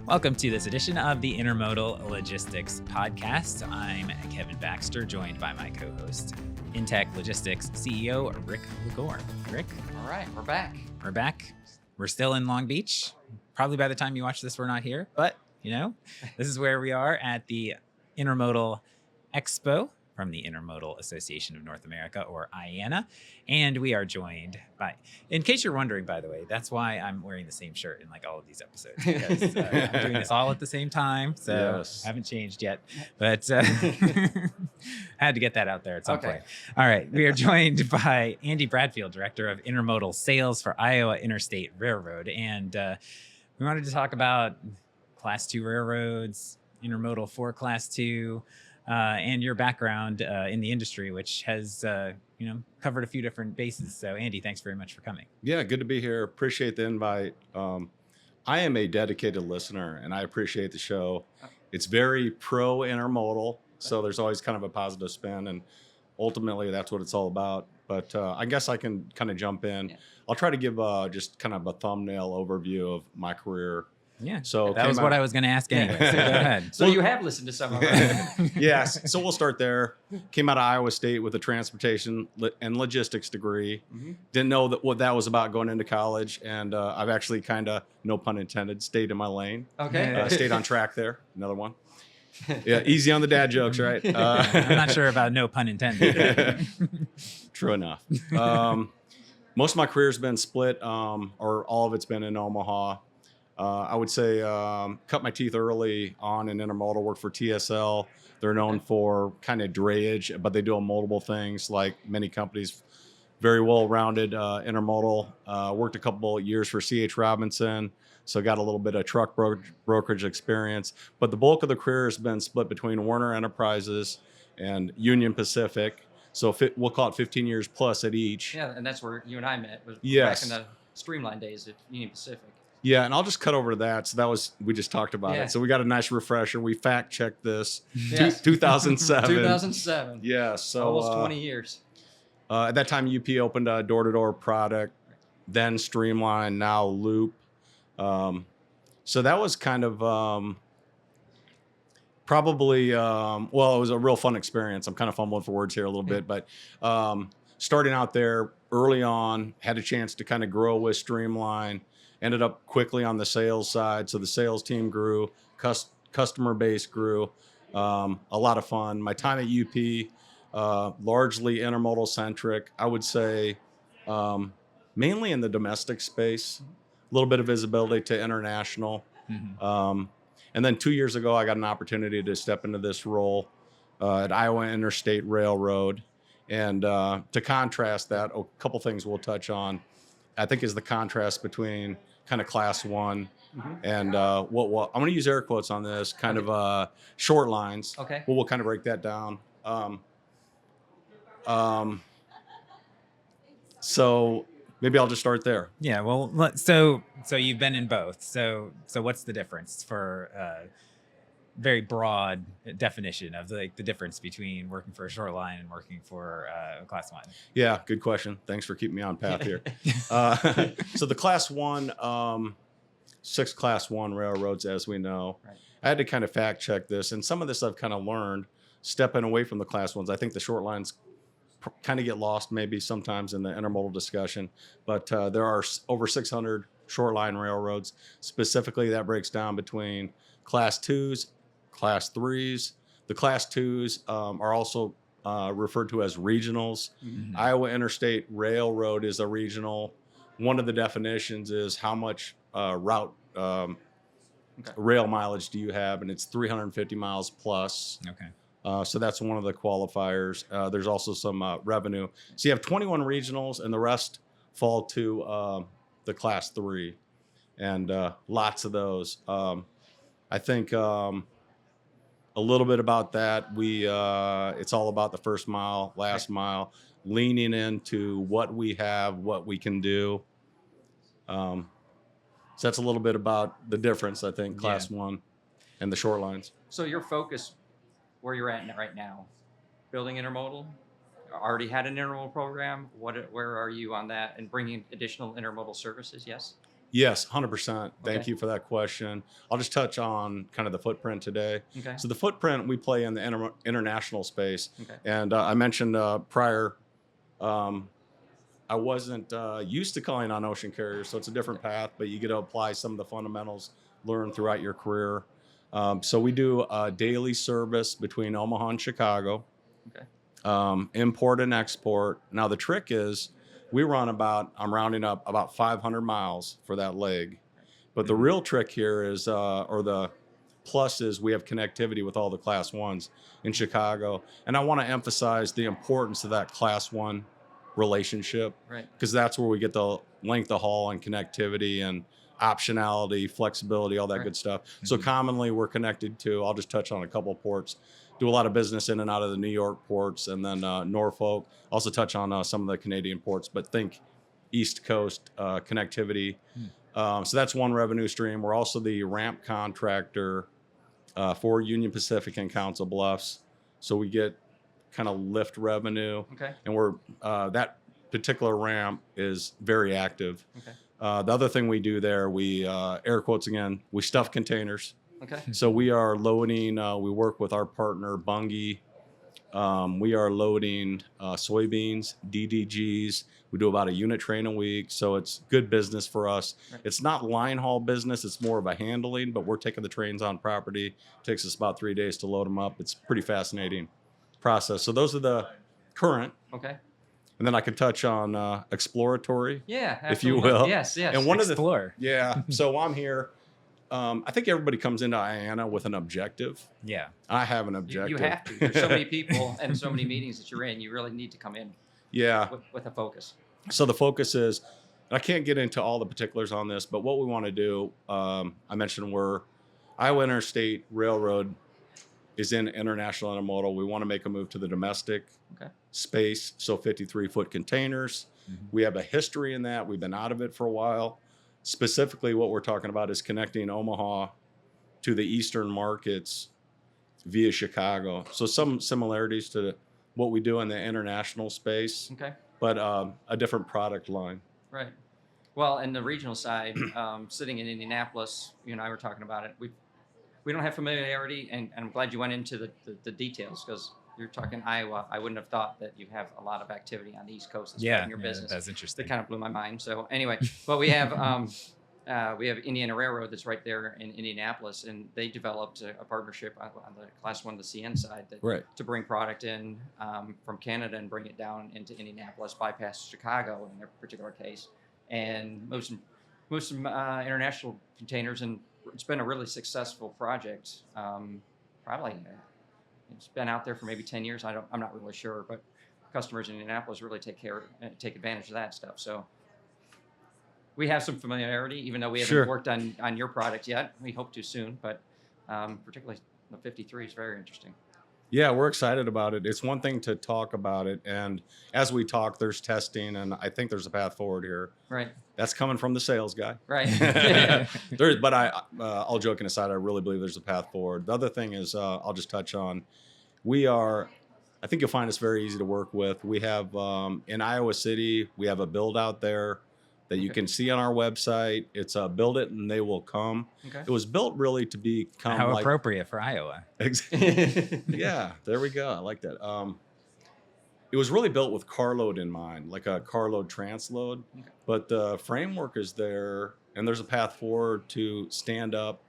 Welcome to this edition of the Intermodal Logistics Podcast. I'm Kevin Baxter, joined by my co-host, Intech Logistics CEO Rick Legore. Rick? All right, we're back. We're back. We're still in Long Beach. Probably by the time you watch this, we're not here, but this is where we are at the Intermodal EXPO from the Intermodal Association of North America, or IANA. And we are joined by, in case you're wondering, by the way, that's why I'm wearing the same shirt in like all of these episodes, because I'm doing this all at the same time. So Yes. haven't changed yet, but had to get that out there at some Okay. point. All right. We are joined by Andy Bradfield, Director of Intermodal Sales for Iowa Interstate Railroad. And we wanted to talk about Class 2 railroads, intermodal for Class 2, and your background in the industry, which has covered a few different bases. So, Andy, thanks very much for coming. Yeah, good to be here. Appreciate the invite. I am a dedicated listener, and I appreciate the show. It's very pro intermodal, so there's always kind of a positive spin, and ultimately that's what it's all about. But I guess I can kind of jump in. Yeah. I'll try to give just kind of a thumbnail overview of my career. Yeah, So that was what I was going to ask anyway. So go ahead. So you have listened to some of our Yes, so we'll start there. Came out of Iowa State with a transportation and logistics degree. Didn't know what that was about going into college, and I've actually kind of, no pun intended, stayed in my lane. Okay. Stayed on track there. Another one. Yeah, easy on the dad jokes, right? I'm not sure about no pun intended. True enough. Most of my career has been split, or all of it's been in Omaha. I would say cut my teeth early on in intermodal, worked for TSL. They're known for kind of drayage, but they do multiple things like many companies. Very well-rounded intermodal. Worked a couple of years for C.H. Robinson, so got a little bit of truck brokerage experience. But the bulk of the career has been split between Werner Enterprises and Union Pacific. So we'll call it 15 years plus at each. Yeah, and that's where you and I met. Was Yes. Back in the Streamline days at Union Pacific. Yeah, and I'll just cut over to that. So we just talked about Yeah. it. So we got a nice refresher. We fact-checked this. Yes. 2007. 2007. Yeah, so Almost 20 years. at that time, UP opened a door-to-door product, then Streamline, now Loop. So that was kind of probably, it was a real fun experience. I'm kind of fumbling for words here a little bit, but starting out there early on, had a chance to kind of grow with Streamline. Ended up quickly on the sales side. So the sales team grew, customer base grew, a lot of fun. My time at UP, largely intermodal centric. I would say mainly in the domestic space, a little bit of visibility to international. And then 2 years ago, I got an opportunity to step into this role at Iowa Interstate Railroad. And to contrast that, a couple things we'll touch on, I think, is the contrast between kind of Class 1 and what I'm going to use air quotes on this, kind of short lines. Okay. We'll kind of break that down. So maybe I'll just start there. Yeah, well, so you've been in both. So what's the difference for very broad definition of the difference between working for a short line and working for a Class 1? Yeah, good question. Thanks for keeping me on path here. So the Class 1, 6 Class 1 railroads, as we know. Right. I had to kind of fact check this, and some of this I've kind of learned stepping away from the Class 1s. I think the short lines kind of get lost maybe sometimes in the intermodal discussion, but there are over 600 short line railroads. Specifically, that breaks down between Class 2s, Class 3s. The Class 2s are also referred to as regionals. Iowa Interstate Railroad is a regional. One of the definitions is how much route rail mileage do you have, and it's 350 miles plus. Okay. So that's one of the qualifiers. There's also some revenue. So you have 21 regionals, and the rest fall to the Class 3, and lots of those. I think a little bit about that. It's all about the first mile, last mile, leaning into what we have, what we can do. So that's a little bit about the difference, I think, Class 1 and the short lines. So your focus, where you're at right now, building intermodal, already had an intermodal program. Where are you on that, and bringing additional intermodal services? Yes. Yes, 100%. Thank Okay. you for that question. I'll just touch on kind of the footprint today. Okay. So the footprint, we play in the international space. Okay. And I mentioned prior, um, I wasn't used to calling on ocean carriers, so it's a different path, but you get to apply some of the fundamentals learned throughout your career. So we do a daily service between Omaha and Chicago, Okay. import and export. Now the trick is we run I'm rounding up about 500 miles for that leg. But the real trick here is, or the plus is, we have connectivity with all the class ones in Chicago. And I want to emphasize the importance of that class one relationship, Right. because that's where we get the length of haul and connectivity and optionality, flexibility, all that Right. good stuff. So Mhm. commonly we're connected to, I'll just touch on a couple of ports, do a lot of business in and out of the New York ports, and then Norfolk, also touch on some of the Canadian ports, but think East Coast connectivity. So that's one revenue stream. We're also the ramp contractor for Union Pacific and Council Bluffs. So we get kind of lift revenue. Okay. And we're that particular ramp is very active. Okay. The other thing we do there, we air quotes again, we stuff containers. Okay. So we are loading. We work with our partner Bunge. We are loading soybeans, DDGs. We do about a unit train a week, so it's good business for us. Right. It's not line haul business; it's more of a handling. But we're taking the trains on property. It takes us about 3 days to load them up. It's a pretty fascinating process. So those are the current, Okay. and then I could touch on exploratory, Yeah. if you Absolutely. will. Yes. Yes. And one of the Explore. yeah. So I'm here. I think everybody comes into IANA with an objective. Yeah. I have an You, objective. you have to. There's so many people and so many meetings that you're in. You really need to come in Yeah. with a focus. So the focus is, I can't get into all the particulars on this, but what we want to do, I mentioned Iowa Interstate Railroad is in international intermodal. We want to make a move to the domestic Okay. space, so 53-foot containers. Mhm. We have a history in that. We've been out of it for a while. Specifically, what we're talking about is connecting Omaha to the eastern markets via Chicago. So some similarities to what we do in the international space, Okay. but a different product line. Right. Well, in the regional side, sitting in Indianapolis, you and I were talking about it. We don't have familiarity, and I'm glad you went into the details, because you're talking Iowa. I wouldn't have thought that you have a lot of activity on the East Coast in your business. That's That interesting. kind of blew my mind. So anyway, but we have Indiana Railroad that's right there in Indianapolis, and they developed a partnership on the Class 1 to CN side Right. to bring product in from Canada and bring it down into Indianapolis, bypass Chicago in their particular case, and most international containers, and it's been a really successful project. Probably it's been out there for maybe 10 years. I'm not really sure, but customers in Indianapolis really take advantage of that stuff. So we have some familiarity, even though we haven't Sure. worked on your product yet. We hope to soon, but particularly the 53 is very interesting. Yeah, we're excited about it. It's one thing to talk about it, and as we talk, there's testing, and I think there's a path forward here. Right. That's coming from the sales guy. Right. But all joking aside, I really believe there's a path forward. The other thing is, I'll just touch on, I think you'll find us very easy to work with. We have, in Iowa City, we have a build out there that you Okay. can see on our website. It's build it and they will come. Okay. It was built really to become How like, appropriate for Iowa. yeah, there we go. I like that. It was really built with carload in mind, like a carload transload. Okay. But the framework is there, and there's a path forward to stand up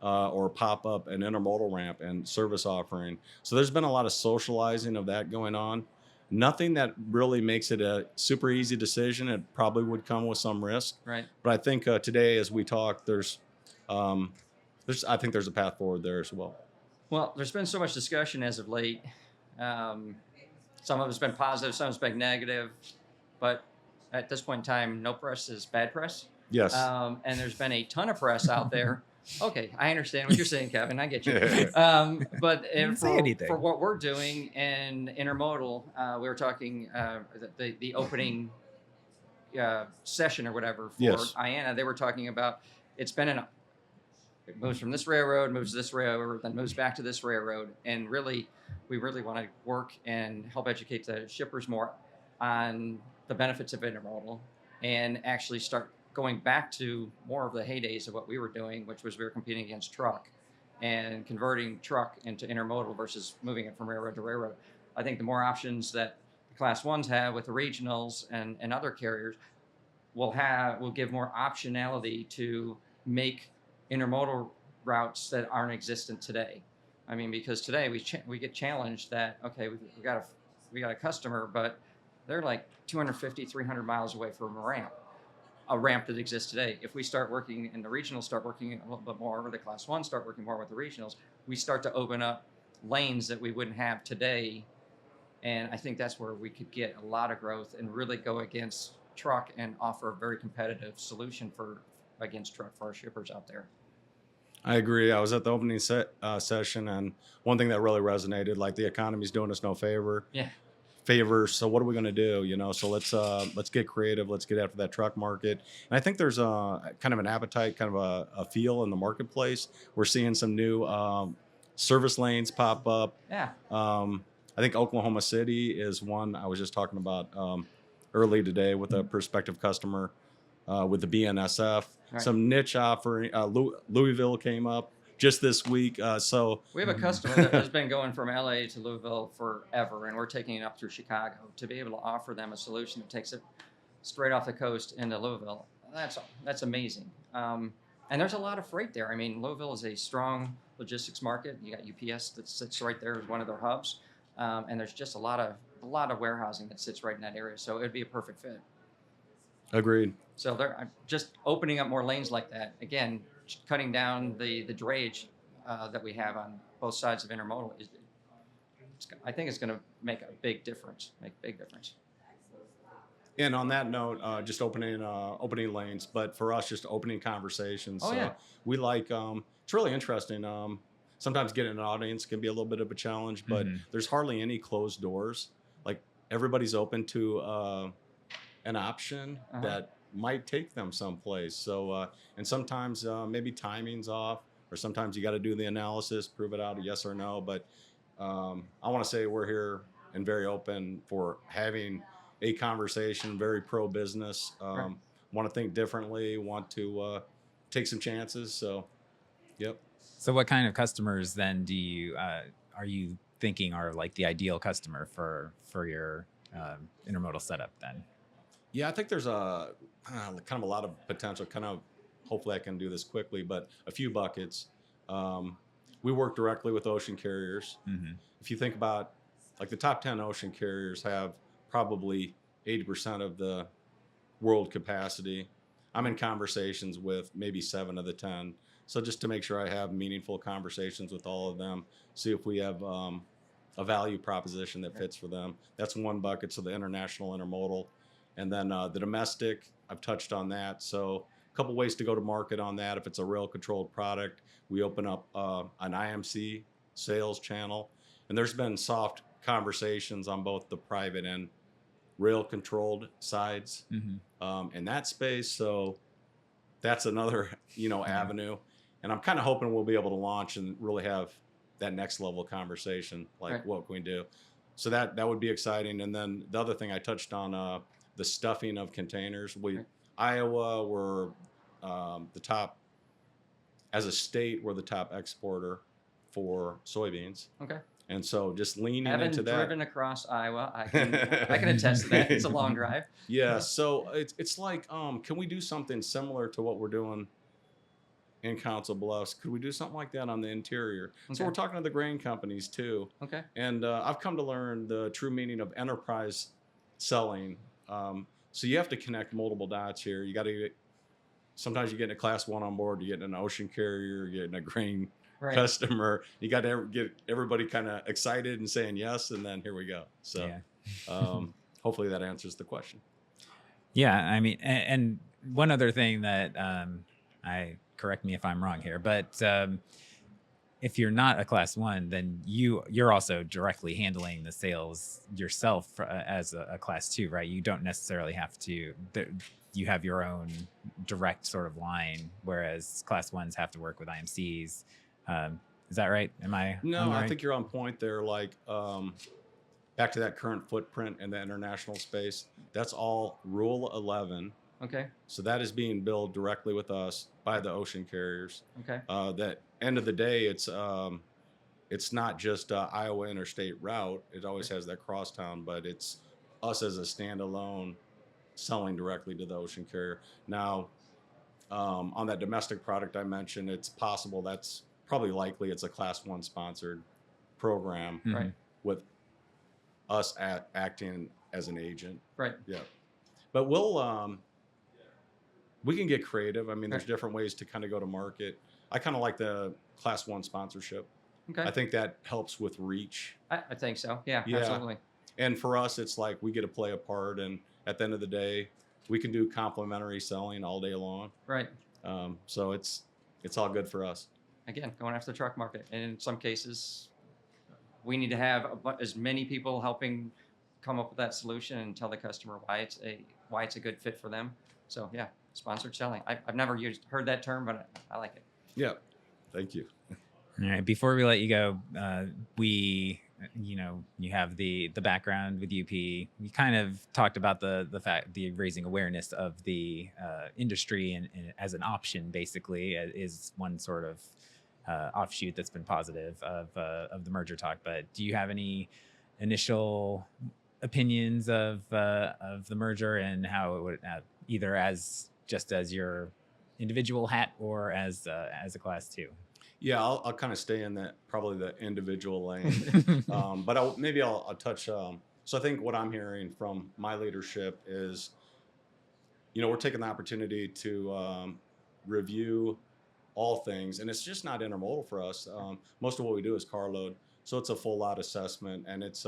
or pop up an intermodal ramp and service offering. So there's been a lot of socializing of that going on. Nothing that really makes it a super easy decision. It probably would come with some risk. Right. But I think today, as we talk, I think there's a path forward there as well. Well, there's been so much discussion as of late. Some of it's been positive, some of it's been negative, but at this point in time, no press is bad press. Yes. And there's been a ton of press out there. Okay, I understand what you're saying, Kevin. I get you. But Didn't say anything. for what we're doing in intermodal, we were talking the opening session or whatever for Yes. IANA. They were talking about it moves from this railroad, moves to this railroad, then moves back to this railroad, and we really want to work and help educate the shippers more on the benefits of intermodal and actually start going back to more of the heydays of what we were doing, which was we were competing against truck and converting truck into intermodal versus moving it from railroad to railroad. I think the more options that the class ones have with the regionals and other carriers will give more optionality to make intermodal routes that aren't existent today. I mean, because today we get challenged that, okay, we got a customer, but they're like 250, 300 miles away from a ramp that exists today. If we start working and the regionals start working a little bit more, or the class one start working more with the regionals, we start to open up lanes that we wouldn't have today. And I think that's where we could get a lot of growth and really go against truck and offer a very competitive solution against truck for our shippers out there. I agree. I was at the opening session, and one thing that really resonated, like the economy's doing us no favors. So what are we going to do? So let's get creative. Let's get after that truck market. And I think there's a kind of an appetite, kind of a feel in the marketplace. We're seeing some new service lanes pop up. Yeah. I think Oklahoma City is one I was just talking about early today with a prospective customer with the BNSF. Right. Some niche offering. Louisville came up just this week. So we have a customer that has been going from LA to Louisville forever, and we're taking it up through Chicago to be able to offer them a solution that takes it straight off the coast into Louisville. That's amazing. And there's a lot of freight there. I mean, Louisville is a strong logistics market. You got UPS that sits right there as one of their hubs, and there's just a lot of warehousing that sits right in that area. So it'd be a perfect fit. Agreed. So they're just opening up more lanes like that. Again, cutting down the drayage that we have on both sides of intermodal. I think it's going to make a big difference. And on that note, just opening lanes, but for us, just opening conversations. Oh, yeah. We like, it's really interesting. Sometimes getting an audience can be a little bit of a challenge, but there's hardly any closed doors. Like everybody's open to an option that might take them someplace. So, and sometimes maybe timing's off, or sometimes you got to do the analysis, prove it out, a yes or no. But I want to say we're here and very open for having a conversation, very pro business, Right. want to think differently, want to take some chances. So, yep. So what kind of customers then are you thinking are like the ideal customer for your intermodal setup then? Yeah, I think there's kind of a lot of potential. Hopefully I can do this quickly, but a few buckets. We work directly with ocean carriers. Mm-hmm. If you think about, like, the top 10 ocean carriers have probably 80% of the world capacity. I'm in conversations with maybe 7 of the 10. So just to make sure I have meaningful conversations with all of them, see if we have a value proposition that fits for them. That's one bucket. So the international intermodal. And then the domestic, I've touched on that. So a couple ways to go to market on that. If it's a rail controlled product, we open up an IMC sales channel. And there's been soft conversations on both the private and rail controlled sides in that space. So that's another, avenue. And I'm kind of hoping we'll be able to launch and really have that next level conversation, like Right. what can we do? So that would be exciting. And then the other thing I touched on, the stuffing of containers. Iowa, we're the top, as a state, we're the top exporter for soybeans. Okay. And so just leaning Having into that. driven across Iowa, I can attest to that. It's a long drive. Yeah. So it's like, can we do something similar to what we're doing in Council Bluffs? Could we do something like that on the interior? Okay. So we're talking to the grain companies too. Okay. And I've come to learn the true meaning of enterprise selling. So you have to connect multiple dots here. You got to sometimes you get a class 1 on board, you get an ocean carrier, you're getting a grain Right. customer. You got to get everybody kind of excited and saying yes, and then here we go. So hopefully that answers the question. Yeah, I mean, and one other thing that correct me if I'm wrong here, but if you're not a class 1, then you're also directly handling the sales yourself as a class 2, right? You don't necessarily have to. You have your own direct sort of line, whereas class 1s have to work with IMCs. Is that right? Am I? No, right? I think you're on point there. Like back to that current footprint in the international space. That's all Rule 11 Okay. So that is being billed directly with us by the ocean carriers. Okay. That end of the day, it's not just Iowa Interstate route. It always has that crosstown, but it's us as a standalone selling directly to the ocean carrier. Now, on that domestic product I mentioned, it's possible that's probably likely it's a Class 1 sponsored program Right. with us acting as an agent. Right. Yeah. But we can get creative. I mean, there's Right. different ways to kind of go to market. I kind of like the Class 1 sponsorship. Okay. I think that helps with reach. I think so. Yeah, Yeah. absolutely. And for us, it's like we get to play a part. And at the end of the day, we can do complimentary selling all day long. Right. So it's all good for us. Again, going after the truck market. And in some cases, we need to have as many people helping come up with that solution and tell the customer why it's a good fit for them. So yeah, sponsored selling. I've never heard that term, but I like it. Yeah. Thank you. All right. Before we let you go, you have the background with UP. You kind of talked about the raising awareness of the industry and as an option, basically, is one sort of offshoot that's been positive of the merger talk. But do you have any initial opinions of the merger and how it would either as your individual hat or as a Class 2? Yeah, I'll kind of stay in that probably the individual lane, but I'll touch. So I think what I'm hearing from my leadership is, we're taking the opportunity to review all things, and it's just not intermodal for us. Most of what we do is carload, so it's a full lot assessment, and it's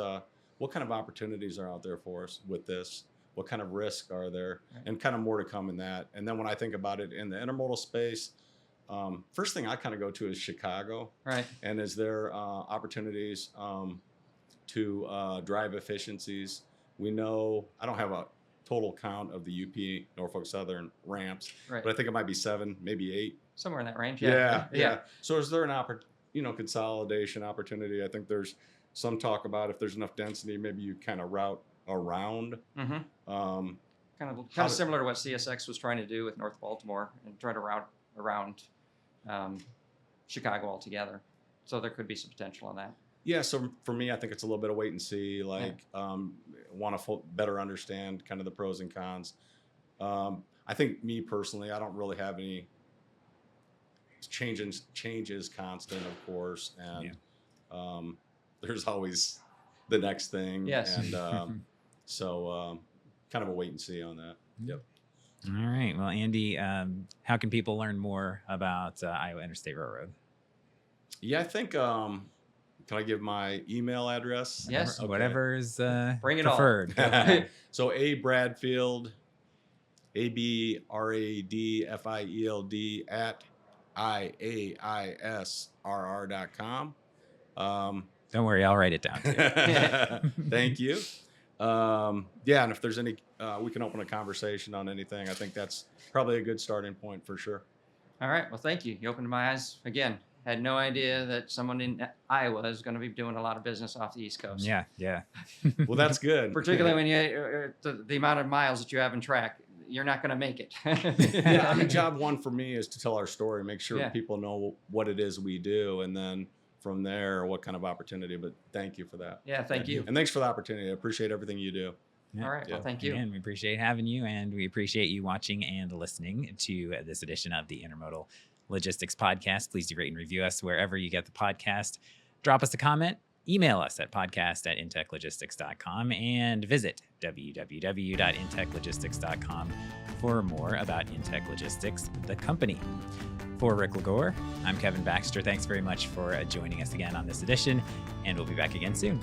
what kind of opportunities are out there for us with this. What kind of risk are there, and kind of more to come in that. And then when I think about it in the intermodal space. First thing I kind of go to is Chicago. Right. And is there opportunities to drive efficiencies? We know, I don't have a total count of the UP Norfolk Southern ramps, Right. but I think it might be 7, maybe 8. Somewhere in that range. Yeah. So is there an consolidation opportunity? I think there's some talk about if there's enough density, maybe you kind of route around. Mm-hmm. Kind of similar to what CSX was trying to do with North Baltimore and try to route around Chicago altogether. So there could be some potential on that. Yeah, so for me, I think it's a little bit of wait and see. Want to better understand kind of the pros and cons. I think me personally, I don't really have any changes constant, of course, and there's always the next thing. Yes. And so kind of a wait and see on that. Yep. All right. Well, Andy, how can people learn more about Iowa Interstate Railroad? Yeah, I think, can I give my email address? Yes. Okay. Whatever's Bring it preferred. So Bradfield, Bradfield at IAISRR.com. Don't worry, I'll write it down too. Thank you. And if there's any, we can open a conversation on anything. I think that's probably a good starting point for sure. All right. Well, thank you. You opened my eyes again. Had no idea that someone in Iowa is going to be doing a lot of business off the East Coast. Yeah. Well, that's good. Particularly when you the amount of miles that you have in track, you're not going to make it. Yeah, I mean, job one for me is to tell our story, make sure Yeah. people know what it is we do, and then from there, what kind of opportunity. But thank you for that. Yeah, thank you. And thanks for the opportunity. I appreciate everything you do. Yeah. All right. Yeah. Well, thank you. And we appreciate having you, and we appreciate you watching and listening to this edition of the Intermodal Logistics Podcast. Please do rate and review us wherever you get the podcast. Drop us a comment. Email us at podcast@intechlogistics.com and visit www.intechlogistics.com for more about Intech Logistics, the company. For Rick Lagore, I'm Kevin Baxter. Thanks very much for joining us again on this edition, and we'll be back again soon.